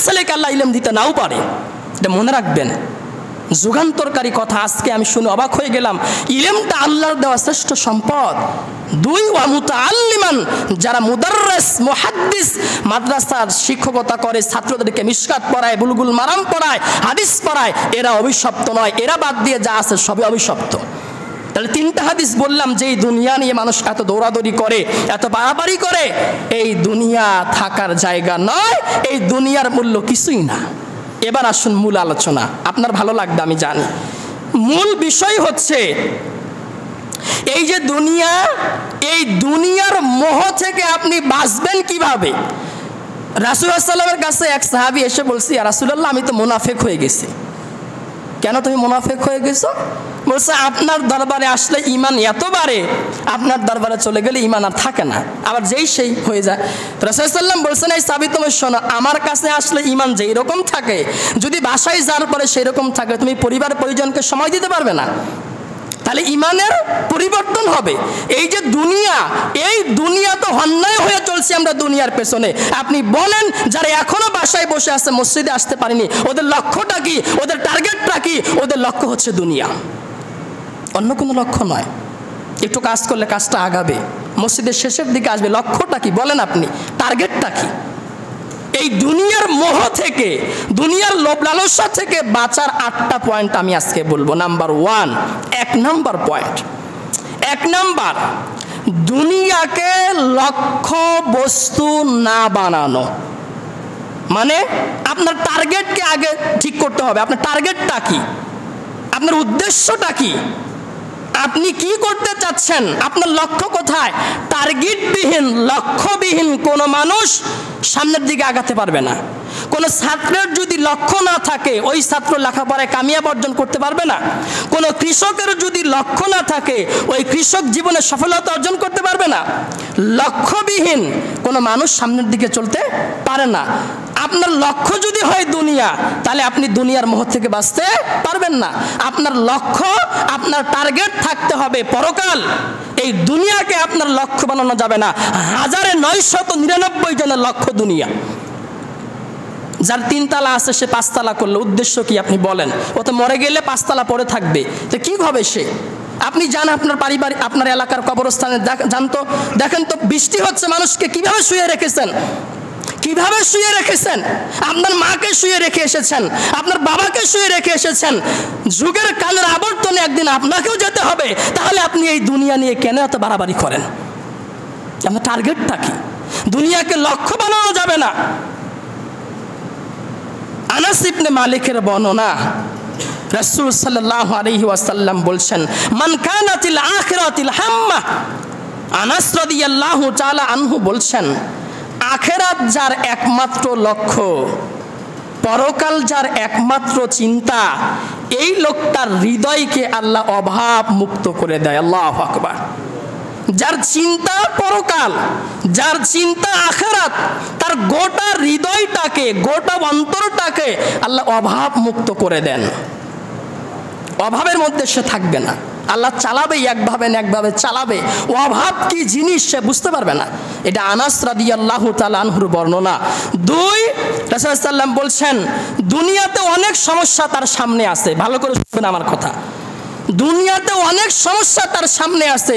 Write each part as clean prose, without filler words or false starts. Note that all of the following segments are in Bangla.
ছেলেকে আল্লাহ ইলম দিতে নাও পারে, এটা মনে রাখবেন। যুগান্তরকারী কথা আজকে আমি শুনে অবাক হয়ে গেলাম। ইলমটা আল্লাহর দেওয়া শ্রেষ্ঠ সম্পদ। 2 ওয়া মুতাআল্লিমান, যারা মুদাররিস মুহাদ্দিস মাদ্রাসার শিক্ষকতা করে, ছাত্রদেরকে মিশকাত পড়ায়, বুলুগুল মারাম পড়ায়, হাদিস পড়ায়, এরা অভিশপ্ত নয়। এরা বাদ দিয়ে যা আছে সবই অভিশপ্ত। তাহলে 3টা হাদিস বললাম যে এই দুনিয়া নিয়ে মানুষ এত দৌড়াদৌড়ি করে, এত বাড়াবাড়ি করে, এই দুনিয়া থাকার জায়গা নয়, এই দুনিয়ার মূল্য কিছুই না। এবার আসুন মূল আলোচনা, আপনার ভালো লাগবে আমি জানি। মূল বিষয় হচ্ছে এই যে দুনিয়া, এই দুনিয়ার মোহ থেকে আপনি বাঁচবেন কিভাবে। রাসূলুল্লাহ সাল্লাল্লাহু আলাইহি ওয়াসাল্লামের কাছে এক সাহাবী এসে বলছে, ইয়া রাসূলুল্লাহ, আমি তো মুনাফিক হয়ে গেছি। কেন তুমি মুনাফিক হয়ে গেছো? বলছে, আপনার দরবারে আসলে ঈমান এত বাড়ে, আপনার দরবারে চলে গেলে ঈমান আর থাকে না, আবার যেই সেই হয়ে যায়। রাসূলুল্লাহ সাল্লাল্লাহু আলাইহি ওয়াসাল্লাম বলছেন, এই সাহাবী তুমি শোনো, আমার কাছে আসলে ঈমান যেই রকম থাকে, যদি বাসায় যাওয়ার পরে সেই রকম থাকে, তুমি পরিবার পরিজনকে সময় দিতে পারবে না, তাহলে ঈমানের পরিবর্তন হবে। এই যে দুনিয়া, এই দুনিয়া তো অন্যায় হয়ে চলছে আমরা দুনিয়ার পেছনে। আপনি বলেন, যারা এখনো বাসায় বসে আছে, মসজিদে আসতে পারেনি, ওদের লক্ষ্যটা কি, ওদের টার্গেটটা কি? ওদের লক্ষ্য হচ্ছে দুনিয়া, অন্য কোনো লক্ষ্য নয়। একটু কাজ করলে কাজটা আগাবে, মসজিদের শেষের দিকে আসবে, লক্ষ্যটা কি বলেন আপনি, টার্গেটটা কি? এই দুনিয়ার মোহ থেকে, দুনিয়ার লোভ লালসা থেকে বাঁচার 8টা পয়েন্ট আমি আজকে বলবো। নাম্বার 1, 1 নাম্বার পয়েন্ট, 1 নাম্বার, দুনিয়াকে লক্ষ্য বস্তু না বানানো। মানে আপনার টার্গেটকে আগে ঠিক করতে হবে। আপনার টার্গেটটা কি, আপনার উদ্দেশ্যটা কি, আপনি কি করতে চাচ্ছেন, আপনার লক্ষ্য কোথায়? টার্গেটবিহীন, লক্ষ্যবিহীন কোনো মানুষ সামনের দিকে আগাতে পারবে না। কোনো ছাত্রের যদি লক্ষ্য না থাকে, ওই ছাত্র লেখাপড়ায় কামিয়াব অর্জন করতে পারবে না। কোনো কৃষকের যদি লক্ষ্য না থাকে, ওই কৃষক জীবনে সফলতা অর্জন করতে পারবে না। লক্ষ্যবিহীন কোনো মানুষ সামনের দিকে চলতে পারে না। আপনার লক্ষ্য যদি হয় দুনিয়া, তাহলে আপনি দুনিয়ার মোহ থেকে বাঁচতে পারবেন না। আপনার লক্ষ্য, আপনার টার্গেট থাকতে হবে পরকাল। এই দুনিয়াকে আপনার লক্ষ্য বানানো যাবে না। 1999 জনের লক্ষ্য দুনিয়া। যার 3 তালা আছে সে 5 তালা করলো, উদ্দেশ্য কি আপনি বলেন? ও তো মরে গেলে 5 তালা পড়ে থাকবে, তো কি হবে সে? আপনি যান আপনার পারিবারিক, আপনার এলাকার কবরস্থানে জানতো, দেখেন তো বৃষ্টি হচ্ছে, মানুষকে কিভাবে শুয়ে রেখেছেন, কিভাবে শুয়ে রেখেছেন। আপনার মাকে শুয়ে রেখে এসেছেন, আপনার বাবাকে শুয়ে রেখে এসেছেন। যুগের কালের আবর্তনে একদিন আপনাকেও যেতে হবে। তাহলে আপনি এই দুনিয়া নিয়ে কেন এত বাড়াবাড়ি করেন? আপনার টার্গেটটা কি? দুনিয়াকে লক্ষ্য বানানো যাবে না। আনাস ইবনে মালিকের বর্ণনা, রাসূল সাল্লাল্লাহু আলাইহি ওয়াসাল্লাম বলছেন, মান কানাতিল আখিরাতিল হাম্মা। আনাস রাদিয়াল্লাহু তাআলা আনহু বলছেন, আখিরাত যার একমাত্র লক্ষ্য, পরকাল যার একমাত্র চিন্তা, এই লোকটার হৃদয়কে আল্লাহ অভাব মুক্ত করে দেয়। আল্লাহু আকবার। যার চিন্তা পরকাল, যার চিন্তা আখিরাত, তার গোটা হৃদয়টাকে, গোটা অন্তরটাকে আল্লাহ অভাব মুক্ত করে দেন। অভাবের মধ্যে সে থাকবে না। আল্লাহ চালাবে একভাবে না একভাবে চালাবে। অভাব কি জিনিস সে বুঝতে পারবে না। এটা আনাস রাদিয়াল্লাহু তাআলা আনহুর বর্ণনা। 2, রাসূলুল্লাহ সাল্লাল্লাহু আলাইহি ওয়াসাল্লাম বলছেন, দুনিয়াতে অনেক সমস্যা তার সামনে আছে। ভালো করে শুনবেন আমার কথা। দুনিয়াতে অনেক সমস্যা তার সামনে আছে,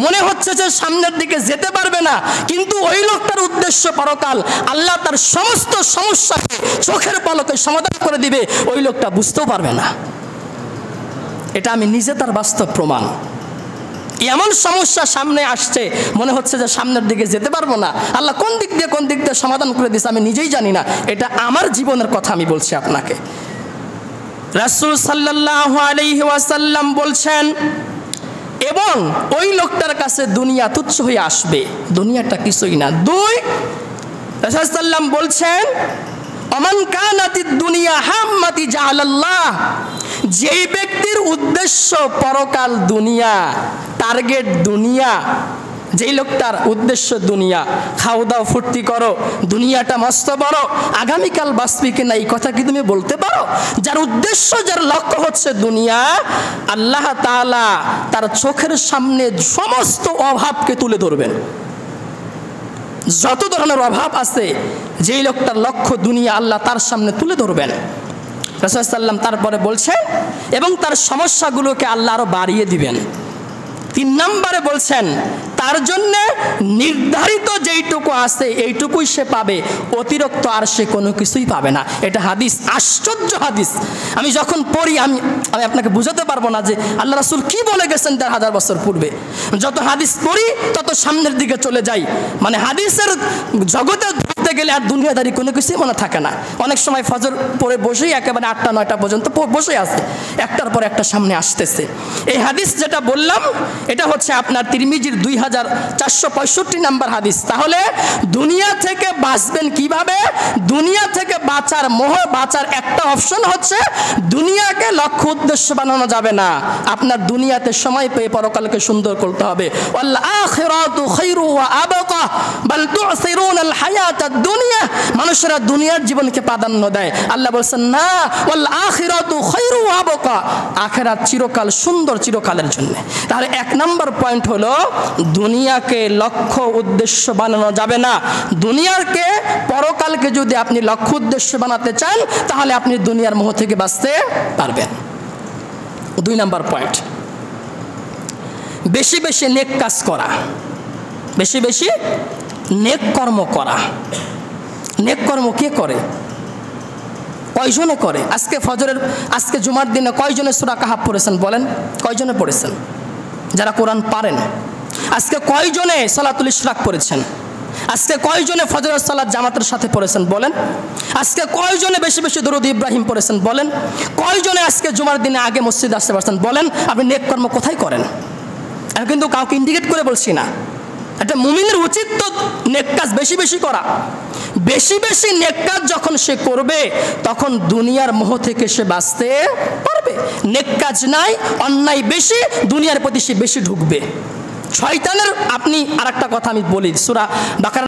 মনে হচ্ছে যে সামনের দিকে যেতে পারবে না, কিন্তু ওই লোকটার উদ্দেশ্য পরকাল। আল্লাহ তার সমস্ত সমস্যাকে চোখের পলকে সমাধান করে দিবে, ওই লোকটা বুঝতেও পারবে না। এটা আমি নিজে তার বাস্তব প্রমাণ। এমন সমস্যা সামনে আসছে, মনে হচ্ছে যে সামনের দিকে যেতে পারবো না। আল্লাহ কোন দিক দিয়ে সমাধান করে দিয়েছে আমি নিজেই জানি না। এটা আমার জীবনের কথা আমি বলছি আপনাকে। রাসূল সাল্লাল্লাহু আলাইহি ওয়াসাল্লাম বলছেন, এবং ওই লোকটার কাছে দুনিয়া তুচ্ছ হয়ে আসবে, দুনিয়াটা কিছুই না। 2, রাসূল সাল্লাম বলছেন, অমান কানাতিদ দুনিয়া হাম্মাতি জাআলাল্লাহ। যেই ব্যক্তির উদ্দেশ্য পরকাল দুনিয়া, টার্গেট দুনিয়া, যেই লোকটার উদ্দেশ্য দুনিয়া, খাও দাও ফুর্তি করো, দুনিয়াটা মস্ত বড়, আগামীকাল বাঁচবি কিনা এই কথা কি তুমি বলতে পারো? যার উদ্দেশ্য, যার লক্ষ্য হচ্ছে দুনিয়া, আল্লাহ তাআলা তার চোখের সামনে সমস্ত অভাবকে তুলে ধরবেন। যত ধরনের অভাব আছে, যেই লোকটার লক্ষ্য দুনিয়া, আল্লাহ তার সামনে তুলে ধরবেন। রাসূল সাল্লাল্লাহু আলাইহি ওয়াসাল্লাম তারপরে বলছেন এবং তার সমস্যাগুলোকে আল্লাহ আরো বাড়িয়ে দিবেন। 3 নম্বরে বলছেন তার জন্য নির্ধারিত যেইটুকু আছে এইটুকুই সে পাবে, অতিরিক্ত আর সে কোনো কিছুই পাবে না। এটা হাদিস, আশ্চর্য হাদিস। আমি যখন পড়ি আমি আপনাকে বুঝাতে পারবো না যে আল্লাহ রাসূল কি বলে গেছেন 1000 বছর পূর্বে। যত হাদিস পড়ি তত সামনের দিকে চলে যাই। মানে হাদিসের জগতে ঢুকতে গেলে আর দুনিয়াদারি কোনো কিছুই মনে থাকে না। অনেক সময় ফজর পড়ে বসেই একেবারে 8টা 9টা পর্যন্ত বসে আছে, একটার পর একটা সামনে আসতেছে। এই হাদিস যেটা বললাম এটা হচ্ছে আপনার তিরমিজির 2465 নাম্বার হাদিস। তাহলে দুনিয়া থেকে বাঁচবেন কিভাবে? দুনিয়া থেকে বাঁচার বাঁচার একটা অপশন হচ্ছে দুনিয়াকে লক্ষ্য উদ্দেশ্য বানানো যাবে না। আপনার দুনিয়াতে সময় পেয়ে পরকালকে সুন্দর করতে হবে। ওয়াল আখিরাতু খায়রু ওয়া আবকা বাল তু'সিরুনাল হায়াতাদ দুনিয়া। মানুষেরা দুনিয়ার জীবনকে প্রাধান্য দেয়। আল্লাহ বলেন না, ওয়াল আখিরাতু খায়রু ওয়া আবকা, আখিরাত চিরকাল সুন্দর, চিরকালের জন্য। তাহলে 1 নম্বর পয়েন্ট হলো দুনিয়াকে লক্ষ্য উদ্দেশ্য বানানো যাবে না। দুনিয়াকে পরকালকে যদি আপনি লক্ষ্য উদ্দেশ্য বানাতে চান তাহলে আপনি দুনিয়ার মোহ থেকে বাঁচতে পারবেন। 2 নম্বর পয়েন্ট, বেশি বেশি নেক কাজ করা, বেশি বেশি নেক কর্ম করা। নেক কর্ম কে করে? কয়জনে করে? আজকে জুমার দিনে কয়জনে সূরা কাহাফ পড়েছেন বলেন? কয়জনে পড়েছেন যারা কোরআন পারেন? আজকে কয়জনে সালাতুল ইশরাক পড়েছেন? আজকে কয়জনে ফজরের সালাত জামাতের সাথে পড়েছেন বলেন? আজকে কয়জনে বেশি বেশি দরুদ ইব্রাহিম পড়েছেন বলেন? কয়জনে আজকে জুমার দিনে আগে মসজিদে আসতে পারছেন বলেন? আপনি নেক কর্ম কোথায় করেন? আমি কিন্তু কাউকে ইন্ডিকেট করে বলছি না। একটা মুমিনের উচিত তো নেক কাজ বেশি বেশি করা। বেশি বেশি নেক কাজ যখন সে করবে তখন দুনিয়ার মোহ থেকে সে বাঁচতে পারবে। নেক কাজ নাই, অন্যায় বেশি, দুনিয়ার প্রতি সে বেশি ঢুকবে। শয়তানের আপনি আরেকটা কথা আমি বলি, সূরা বাকারা